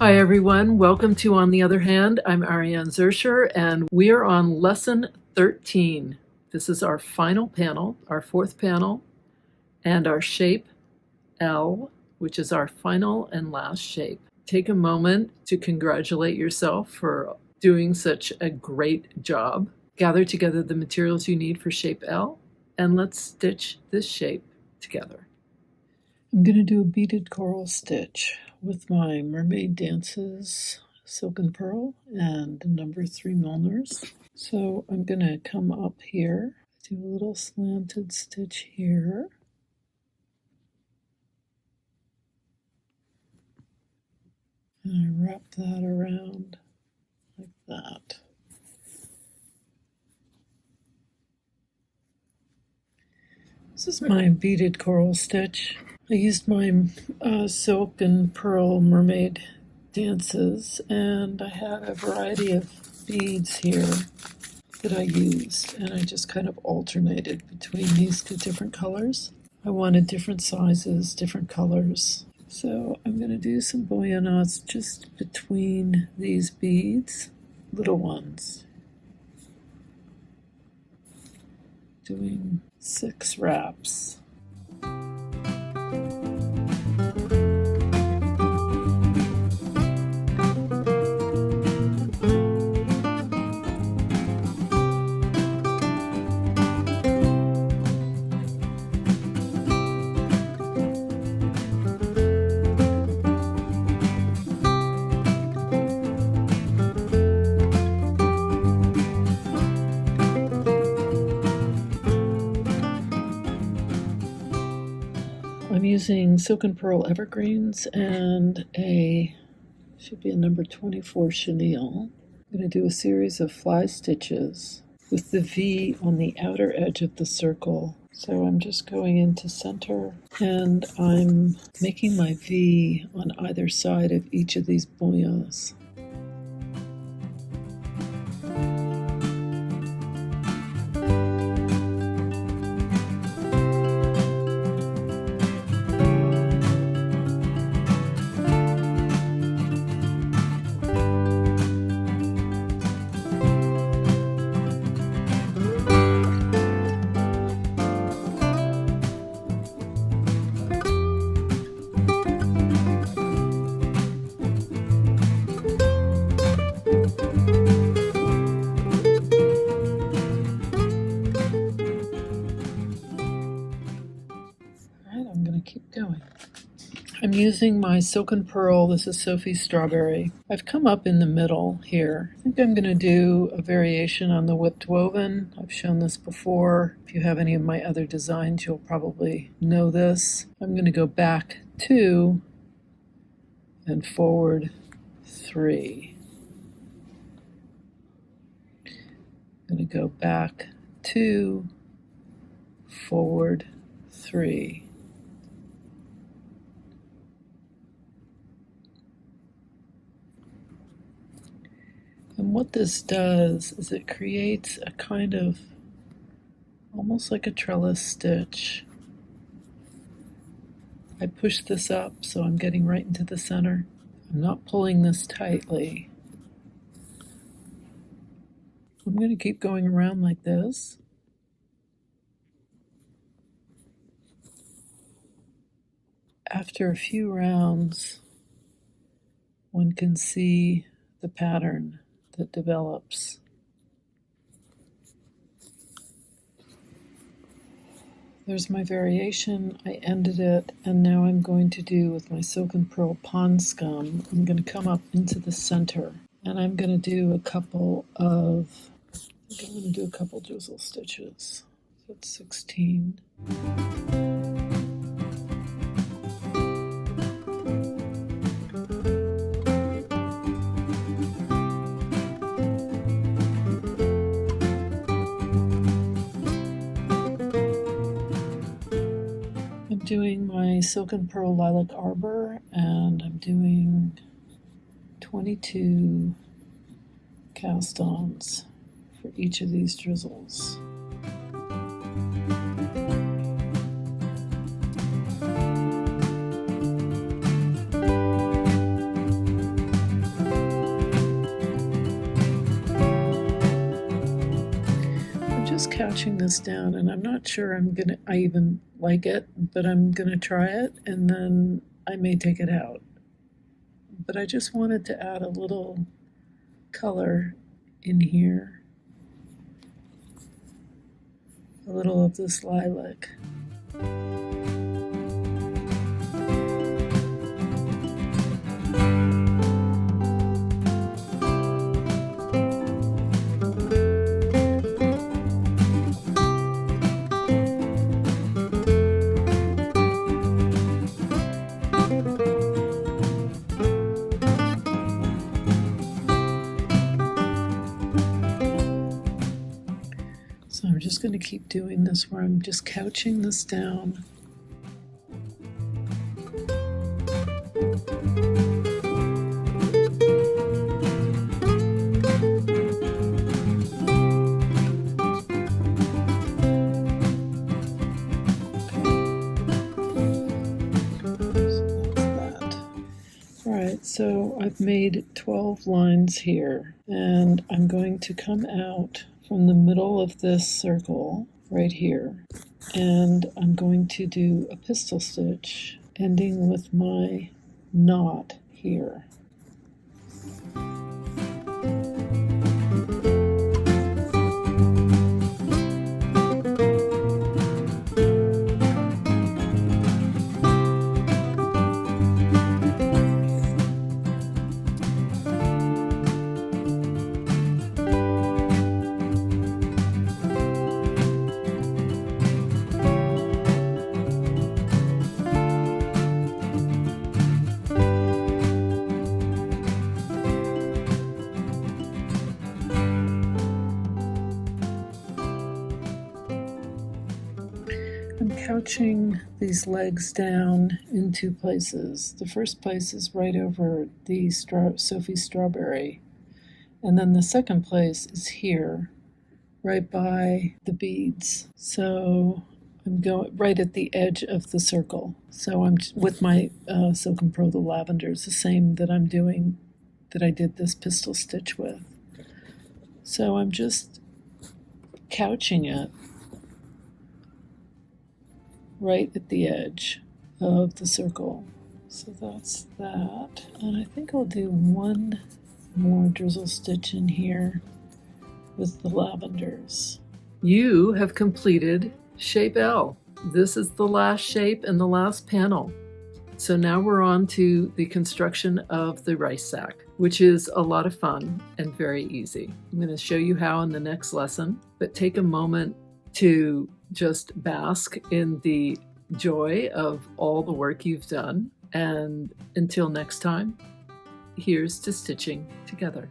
Hi everyone, welcome to On the Other Hand. I'm Ariane Zurcher and we are on lesson 13. This is our final panel, our fourth panel, and our shape Elle, which is our final and last shape. Take a moment to congratulate yourself for doing such a great job. Gather together the materials you need for shape Elle, and let's stitch this shape together. I'm going to do a beaded coral stitch with my Mermaid Dances Silken Pearl and number 3 Milners. So I'm going to come up here, do a little slanted stitch here. And I wrap that around like that. This is my beaded coral stitch. I used my silk and pearl Mermaid Dances, and I had a variety of beads here that I used, and I just kind of alternated between these two different colors. I wanted different sizes, different colors. So I'm going to do some boya knots just between these beads, little ones. Doing 6 wraps. I'm using Silken Pearl Evergreens and should be a number 24 chenille. I'm going to do a series of fly stitches with the V on the outer edge of the circle. So I'm just going into center and I'm making my V on either side of each of these boyas. Keep going. I'm using my Silken Pearl. This is Sophie's Strawberry. I've come up in the middle here. I think I'm going to do a variation on the whipped woven. I've shown this before. If you have any of my other designs, you'll probably know this. I'm going to go back 2 and forward 3. I'm going to go back 2, forward 3. And what this does is it creates a kind of almost like a trellis stitch. I push this up so I'm getting right into the center. I'm not pulling this tightly. I'm going to keep going around like this. After a few rounds, one can see the pattern that develops. There's my variation. I ended it, and now I'm going to do with my Silken Pearl Pond Scum, I'm going to come up into the center, and I'm going to do a couple drizzle stitches. So that's 16. Doing my Silken Pearl Lilac Arbor, and I'm doing 22 cast-ons for each of these drizzles. couching this down, and I'm not sure I even like it, but I'm gonna try it, and then I may take it out. But I just wanted to add a little color in here, a little of this lilac. So I'm just going to keep doing this where I'm just couching this down. Alright, so I've made 12 lines here, and I'm going to come out from the middle of this circle right here, and I'm going to do a pistol stitch ending with my knot here. I'm couching these legs down in two places. The first place is right over the Sophie Strawberry, and then the second place is here, right by the beads. So I'm going right at the edge of the circle. So I'm with my Silken Pro, the lavenders, the same that I'm doing, that I did this pistol stitch with. So I'm just couching it right at the edge of the circle. So that's that. And I think I'll do one more drizzle stitch in here with the lavenders. You have completed Shape Elle. This is the last shape and the last panel. So now we're on to the construction of the rice sack, which is a lot of fun and very easy. I'm going to show you how in the next lesson, but take a moment to just bask in the joy of all the work you've done. And until next time, here's to stitching together.